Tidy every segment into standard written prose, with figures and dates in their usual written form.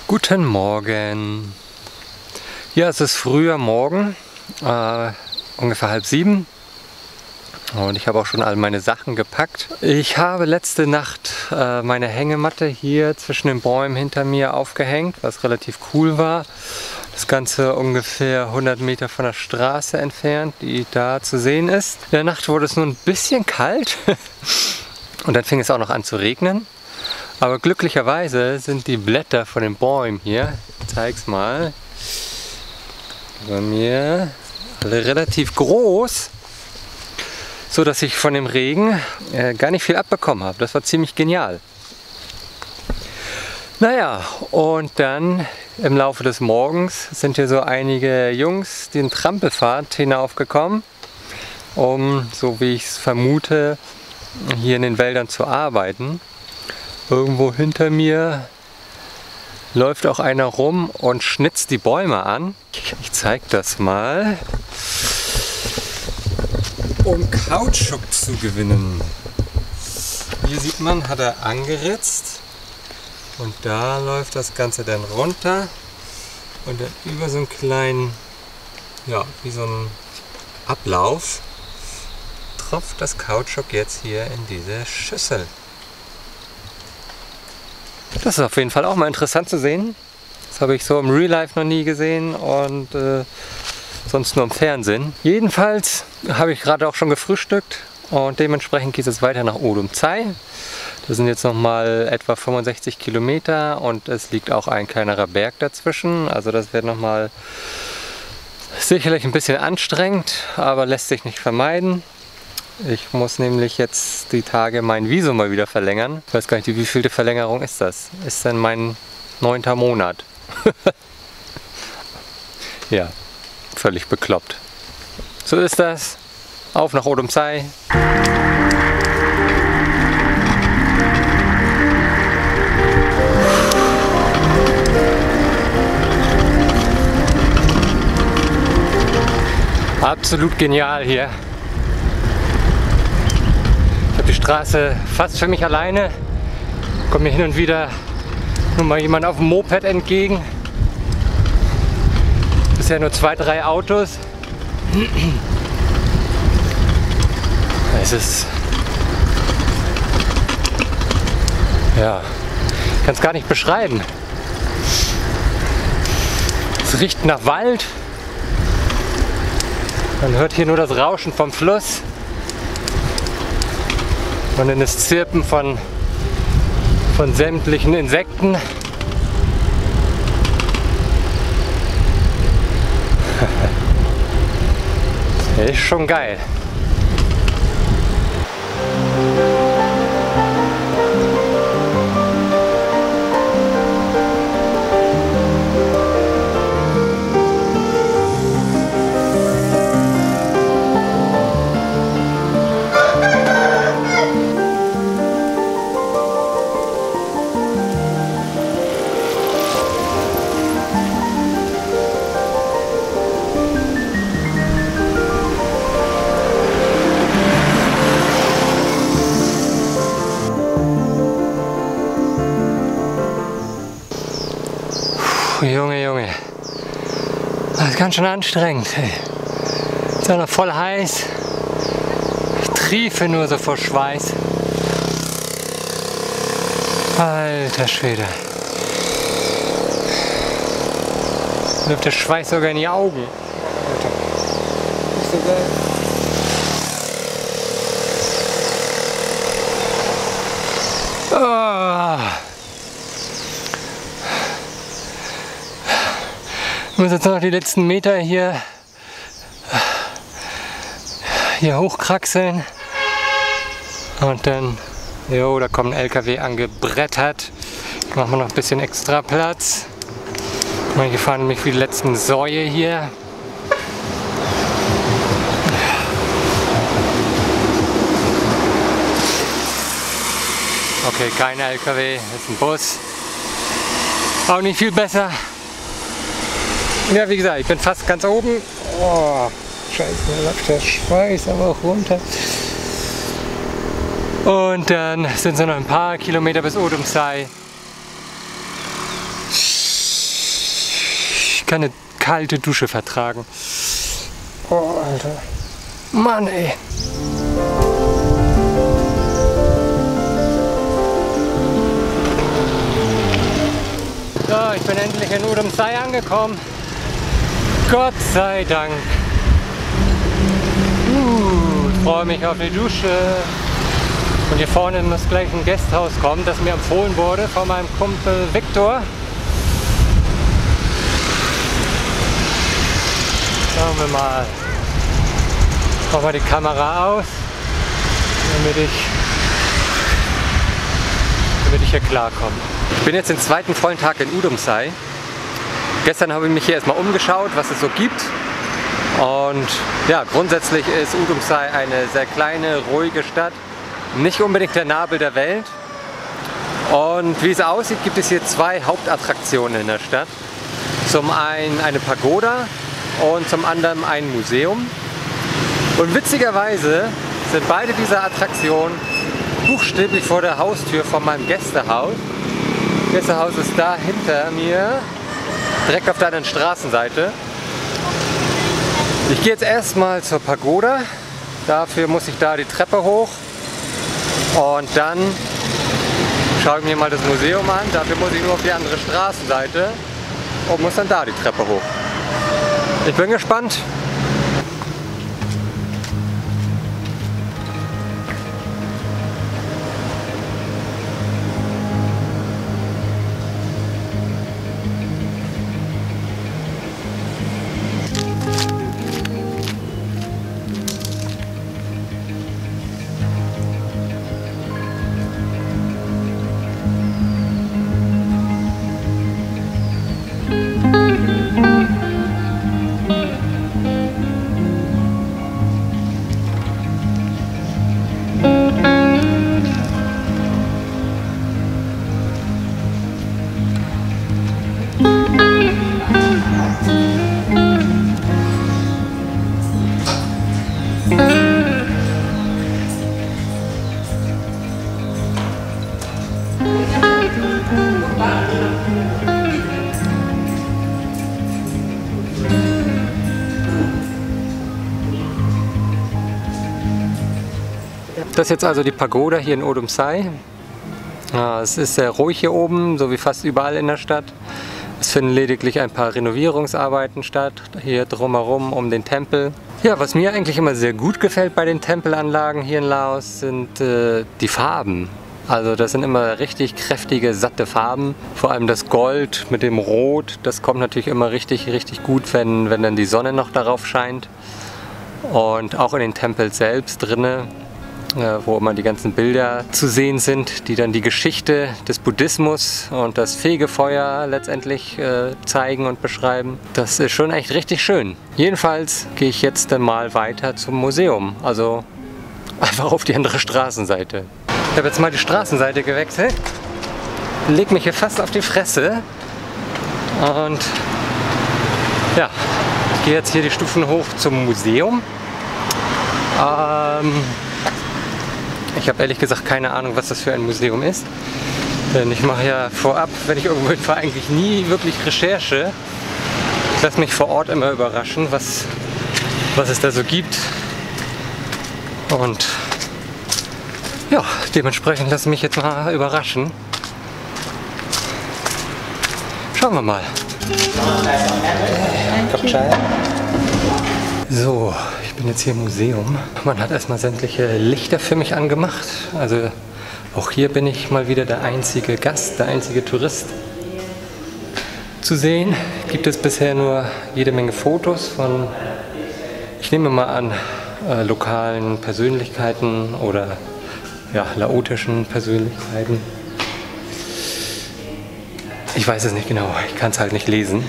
Guten Morgen. Ja, es ist früher Morgen, ungefähr 6:30. Und ich habe auch schon all meine Sachen gepackt. Ich habe letzte Nacht meine Hängematte hier zwischen den Bäumen hinter mir aufgehängt, was relativ cool war. Das Ganze ungefähr 100 Meter von der Straße entfernt, die da zu sehen ist. In der Nacht wurde es nur ein bisschen kalt und dann fing es auch noch an zu regnen. Aber glücklicherweise sind die Blätter von den Bäumen hier, ich zeig's mal, bei mir alle relativ groß, so dass ich von dem Regen gar nicht viel abbekommen habe. Das war ziemlich genial. Naja, und dann im Laufe des Morgens sind hier so einige Jungs den Trampelpfad hinaufgekommen, um, so wie ich es vermute, hier in den Wäldern zu arbeiten. Irgendwo hinter mir läuft auch einer rum und schnitzt die Bäume an. Ich zeige das mal. Um Kautschuk zu gewinnen. Hier sieht man, hat er angeritzt. Und da läuft das Ganze dann runter. Und dann über so einen kleinen, ja, wie so ein Ablauf, tropft das Kautschuk jetzt hier in diese Schüssel. Das ist auf jeden Fall auch mal interessant zu sehen. Das habe ich so im Real Life noch nie gesehen und sonst nur im Fernsehen. Jedenfalls habe ich gerade auch schon gefrühstückt und dementsprechend geht es weiter nach Udomzai. Das sind jetzt nochmal etwa 65 Kilometer und es liegt auch ein kleinerer Berg dazwischen. Also das wird nochmal sicherlich ein bisschen anstrengend, aber lässt sich nicht vermeiden. Ich muss nämlich jetzt die Tage mein Visum mal wieder verlängern. Ich weiß gar nicht, wie vielte Verlängerung ist das? Ist denn mein 9. Monat? Ja, völlig bekloppt. So ist das. Auf nach Udomzai. Absolut genial hier. Die Straße fast für mich alleine. Kommt mir hin und wieder nur mal jemand auf dem Moped entgegen. Bisher nur 2, 3 Autos. Es ist, ja, ich kann es gar nicht beschreiben. Es riecht nach Wald. Man hört hier nur das Rauschen vom Fluss. Und dann das Zirpen von sämtlichen Insekten. Ist schon geil. Junge, Junge, das ist ganz schön anstrengend. Ist auch noch voll heiß. Ich triefe nur so vor Schweiß. Alter Schwede. Mir läuft der Schweiß sogar in die Augen. Alter. Nicht so geil. Ich muss jetzt noch die letzten Meter hier hochkraxeln und dann, jo, da kommt ein LKW angebrettert. Ich mache mal noch ein bisschen extra Platz. Manche fahren nämlich wie die letzten Säue hier. Okay, kein LKW, das ist ein Bus. Auch nicht viel besser. Ja, wie gesagt, ich bin fast ganz oben. Oh, scheiße, da läuft der Schweiß aber auch runter. Und dann sind es noch ein paar Kilometer bis Udomzai. Ich kann eine kalte Dusche vertragen. Oh, Alter. Mann, ey. So, ich bin endlich in Udomxai angekommen. Gott sei Dank. Ich freue mich auf die Dusche. Und hier vorne muss gleich ein Gasthaus kommen, das mir empfohlen wurde von meinem Kumpel Viktor. Schauen wir mal. Machen wir die Kamera aus, damit ich hier klarkomme. Ich bin jetzt den zweiten vollen Tag in Udomxai. Gestern habe ich mich hier erstmal umgeschaut, was es so gibt. Und ja, grundsätzlich ist Udomxai eine sehr kleine, ruhige Stadt. Nicht unbedingt der Nabel der Welt. Und wie es aussieht, gibt es hier zwei Hauptattraktionen in der Stadt. Zum einen eine Pagoda und zum anderen ein Museum. Und witzigerweise sind beide dieser Attraktionen buchstäblich vor der Haustür von meinem Gästehaus. Das Gästehaus ist da hinter mir, direkt auf der anderen Straßenseite. Ich gehe jetzt erstmal zur Pagoda. Dafür muss ich da die Treppe hoch. Und dann schaue ich mir mal das Museum an. Dafür muss ich nur auf die andere Straßenseite und muss dann da die Treppe hoch. Ich bin gespannt. Das ist jetzt also die Pagoda hier in Udomxai. Ja, es ist sehr ruhig hier oben, so wie fast überall in der Stadt. Es finden lediglich ein paar Renovierungsarbeiten statt, hier drumherum um den Tempel. Ja, was mir eigentlich immer sehr gut gefällt bei den Tempelanlagen hier in Laos, sind die Farben. Also das sind immer richtig kräftige, satte Farben. Vor allem das Gold mit dem Rot, das kommt natürlich immer richtig gut, wenn dann die Sonne noch darauf scheint. Und auch in den Tempeln selbst drinne, wo immer die ganzen Bilder zu sehen sind, die dann die Geschichte des Buddhismus und das Fegefeuer letztendlich zeigen und beschreiben. Das ist schon echt richtig schön. Jedenfalls gehe ich jetzt dann mal weiter zum Museum, also einfach auf die andere Straßenseite. Ich habe jetzt mal die Straßenseite gewechselt, leg mich hier fast auf die Fresse und ja, ich gehe jetzt hier die Stufen hoch zum Museum. Ich habe ehrlich gesagt keine Ahnung, was das für ein Museum ist. Denn ich mache ja vorab, wenn ich irgendwo hinfahre, eigentlich nie wirklich Recherche. Ich lasse mich vor Ort immer überraschen, was es da so gibt. Und ja, dementsprechend lasse ich mich jetzt mal überraschen. Schauen wir mal. So, ich bin jetzt hier im Museum. Man hat erstmal sämtliche Lichter für mich angemacht. Also auch hier bin ich mal wieder der einzige Gast, der einzige Tourist zu sehen. Gibt es bisher nur jede Menge Fotos von, ich nehme mal an, lokalen Persönlichkeiten oder ja, laotischen Persönlichkeiten. Ich weiß es nicht genau, ich kann es halt nicht lesen.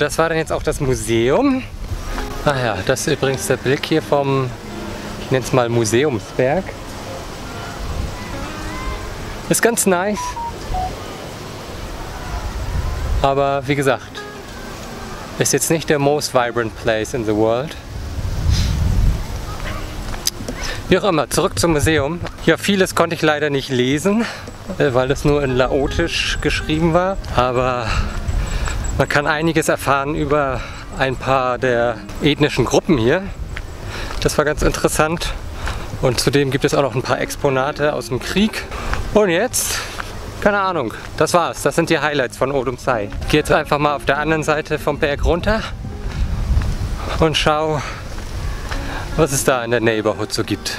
das war dann jetzt auch das Museum. Ah ja, das ist übrigens der Blick hier vom, ich nenne es mal Museumsberg. Ist ganz nice. Aber wie gesagt, ist jetzt nicht der most vibrant place in the world. Wie auch immer, zurück zum Museum. Ja, vieles konnte ich leider nicht lesen, weil es nur in Laotisch geschrieben war. Aber man kann einiges erfahren über ein paar der ethnischen Gruppen hier. Das war ganz interessant. Und zudem gibt es auch noch ein paar Exponate aus dem Krieg. Und jetzt, keine Ahnung, das war's. Das sind die Highlights von Udomxai. Ich gehe jetzt einfach mal auf der anderen Seite vom Berg runter und schau, was es da in der Neighborhood so gibt.